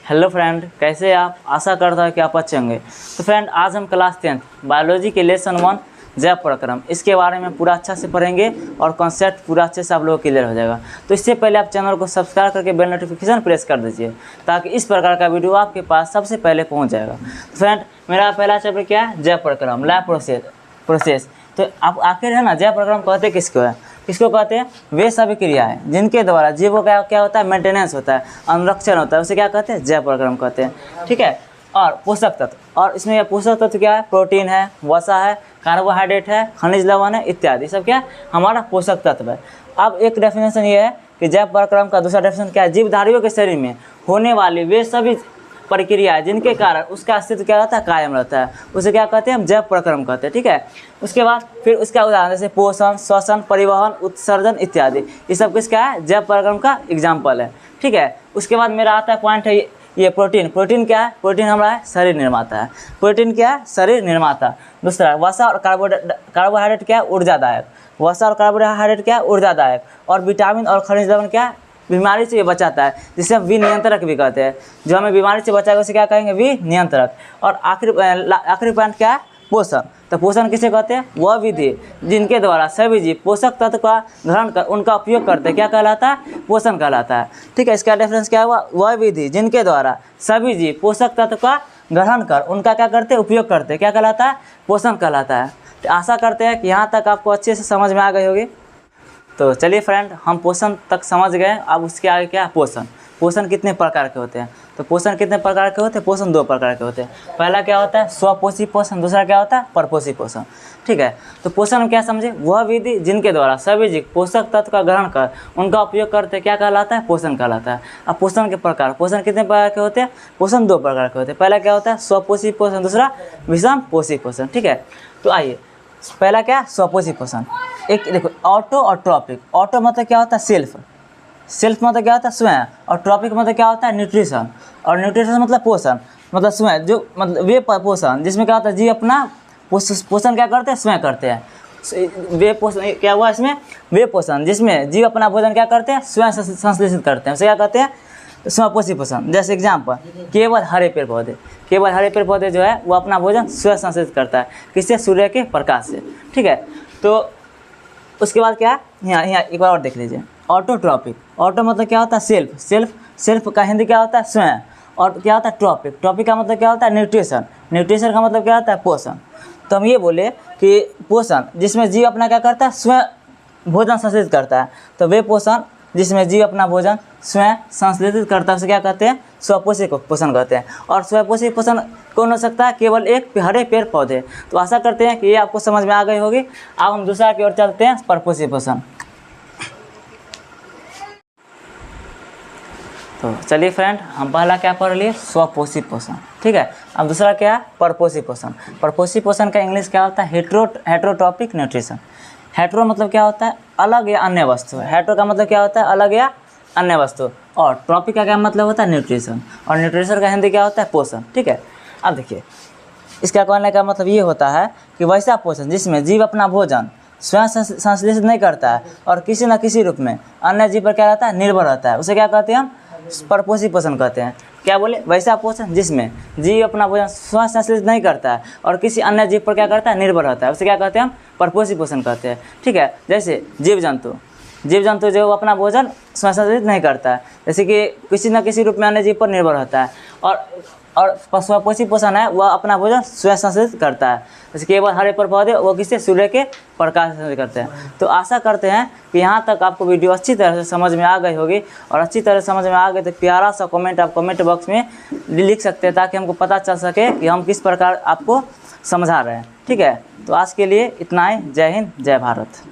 Hello friend, कैसे हैं आप। आशा करता हूँ कि आप अच्छे होंगे। तो फ्रेंड, आज हम क्लास 10th बायोलॉजी के लेसन 1 जैव प्रक्रम इसके बारे में पूरा अच्छा से पढ़ेंगे और कॉन्सेप्ट पूरा अच्छे से आप लोगों को क्लियर हो जाएगा। तो इससे पहले आप चैनल को सब्सक्राइब करके बेल नोटिफिकेशन प्रेस कर दीजिए ताकि इस प्रकार का वीडियो आपके पास सबसे पहले पहुँच जाएगा। तो फ्रेंड, मेरा पहला चैप्टर क्या है? जैव प्रक्रम, लैब प्रोसेस। तो आप आखिर है ना, जैव प्रक्रम कहते किसको है? किसको कहते हैं? वे सभी क्रियाएं जिनके द्वारा जीवों का क्या होता है? मेंटेनेंस होता है, अनुरक्षण होता है, उसे क्या कहते हैं? जैव प्रक्रम कहते हैं। ठीक है। और पोषक तत्व, और इसमें यह पोषक तत्व क्या है? प्रोटीन है, वसा है, कार्बोहाइड्रेट है, खनिज लवण है इत्यादि, सब क्या है? हमारा पोषक तत्व है। अब एक डेफिनेशन ये है कि जैव प्रक्रम का दूसरा डेफिनेशन क्या है? जीवधारियों के शरीर में होने वाली वे सभी प्रक्रिया है जिनके कारण उसका अस्तित्व क्या रहता है? कायम रहता है, उसे क्या कहते हैं? हम जैव प्रक्रम कहते हैं। ठीक है। उसके बाद फिर उसका उदाहरण जैसे पोषण, श्वसन, परिवहन, उत्सर्जन इत्यादि, ये सब कुछ क्या है? जैव प्रक्रम का एग्जाम्पल है। ठीक है। उसके बाद मेरा आता है पॉइंट है ये प्रोटीन। प्रोटीन क्या है? प्रोटीन हमारा है शरीर निर्माता है। प्रोटीन क्या है? शरीर निर्माता। दूसरा वसा और कार्बोहाइड्रेट क्या है? ऊर्जादायक। वसा और कार्बोहाइड्रेट क्या है? ऊर्जादायक। और विटामिन और खनिज लवण क्या है? बीमारी से ये बचाता है, जिसे हम विनियंत्रक भी कहते हैं। जो हमें बीमारी से बचाएगा उसे क्या कहेंगे? विनियंत्रक। और आखिरी पॉइंट क्या है? पोषण। तो पोषण किसे कहते हैं? वह विधि जिनके द्वारा सभी जीव पोषक तत्व का ग्रहण कर उनका उपयोग करते हैं, क्या कहलाता है? पोषण कहलाता है। ठीक है। इसका डिफरेंस क्या हुआ? वह विधि जिनके द्वारा सभी जीव पोषक तत्व का ग्रहण कर उनका क्या करते हैं? उपयोग करते हैं, क्या कहलाता है? पोषण कहलाता है। तो आशा करते हैं कि यहाँ तक आपको अच्छे से समझ में आ गई होगी। तो चलिए फ्रेंड, हम पोषण तक समझ गए। अब उसके आगे क्या है? पोषण। पोषण कितने प्रकार के होते हैं? तो पोषण कितने प्रकार के होते हैं? पोषण 2 प्रकार के होते हैं। पहला क्या होता है? स्वपोषी पोषण। दूसरा क्या होता है? परपोषी पोषण। ठीक है। तो पोषण में क्या समझे? वह विधि जिनके द्वारा सभी जीव पोषक तत्व का ग्रहण कर उनका उपयोग करते हैं, क्या कहलाता है? पोषण कहलाता है। अब पोषण के प्रकार, पोषण कितने प्रकार के होते हैं? पोषण 2 प्रकार के होते हैं। पहला क्या होता है? स्वपोषी पोषण, दूसरा विषम पोषी पोषण। ठीक है। तो आइए, पहला क्या? स्वपोषी पोषण। एक देखो, ऑटो और ट्रॉपिक। ऑटो मतलब क्या होता है? सेल्फ। सेल्फ मतलब क्या होता है? स्वयं। और ट्रॉपिक मतलब क्या होता है? न्यूट्रिशन। और न्यूट्रिशन मतलब पोषण, मतलब स्वयं, जो मतलब वे पोषण जिसमें क्या होता है? जीव अपना पोषण क्या करते हैं? स्वयं करते हैं। वे पोषण क्या हुआ इसमें? वे पोषण जिसमें जीव अपना भोजन क्या करते हैं? स्वयं संश्लेषित करते हैं, उसे क्या कहते हैं? स्वपोषी पोषण। जैसे एग्जाम्पल, केवल हरे पेड़ पौधे। केवल हरे पेड़ पौधे जो है वो अपना भोजन स्वयं संश्लेषित करता है, किससे? सूर्य के प्रकाश से। ठीक है। तो उसके बाद क्या? यहाँ एक बार और देख लीजिए, ऑटोट्रॉपिक। ऑटो मतलब क्या होता है? सेल्फ। सेल्फ का हिंदी क्या होता है? स्वयं। और क्या होता है? ट्रॉपिक। ट्रॉपिक का मतलब क्या होता है? न्यूट्रिशन। न्यूट्रिशन का मतलब क्या होता है? पोषण। तो हम ये बोले कि पोषण जिसमें जीव अपना क्या करता है? स्वयं भोजन संश्लेषित करता है। तो वे पोषण जिसमें जीव अपना भोजन स्वयं संश्लेषित करता है उसे क्या कहते हैं? स्वपोषी पोषण कहते हैं। और स्वपोषी पोषण कौन हो सकता है? केवल एक हरे पेड़ पौधे। तो आशा करते हैं कि ये आपको समझ में आ गई होगी। अब हम दूसरा की ओर चलते हैं, परपोषी पोषण। तो चलिए फ्रेंड, हम पहला क्या पढ़ लिए? स्वपोषी पोषण। ठीक है। अब दूसरा क्या है? परपोषी पोषण। परपोषी पोषण का इंग्लिश क्या होता है? Heterotrophic nutrition. हेट्रो मतलब क्या होता है? अलग या अन्य वस्तु। हेट्रो का मतलब क्या होता है? अलग या अन्य वस्तु। और ट्रॉपिक का क्या मतलब होता है? न्यूट्रिशन। और न्यूट्रिशन का हिंदी क्या होता है? पोषण। ठीक है। अब देखिए, इसका कहने का मतलब ये होता है कि वैसा पोषण जिसमें जीव अपना भोजन स्वयं संश्लेषित नहीं करता है और किसी न किसी रूप में अन्य जीव पर क्या रहता है? निर्भर रहता है, उसे क्या कहते हैं? हम परपोषी पोषण कहते हैं। क्या बोले? वैसा पोषण जिसमें जीव अपना भोजन स्वयं संश्लेषित नहीं करता है और किसी अन्य जीव पर क्या करता है? निर्भर रहता है, उसे क्या कहते हैं? हम परपोषी पोषण कहते हैं। ठीक है। जैसे जीव जंतु जो अपना भोजन स्वयं संश्लेषित नहीं करता है, जैसे कि किसी न किसी रूप में अन्य जीव पर निर्भर रहता है। और स्वपोषी पोषण है, वह अपना भोजन स्वयं संश्लेषित करता है, जैसे केवल हरे पेड़ पौधे वो किससे? सूर्य के प्रकाश से करते हैं। तो आशा करते हैं कि यहाँ तक आपको वीडियो अच्छी तरह से समझ में आ गई होगी। और अच्छी तरह से समझ में आ गई तो प्यारा सा कमेंट आप कमेंट बॉक्स में लिख सकते हैं ताकि हमको पता चल सके कि हम किस प्रकार आपको समझा रहे हैं। ठीक है। तो आज के लिए इतना ही। जय हिंद, जय भारत।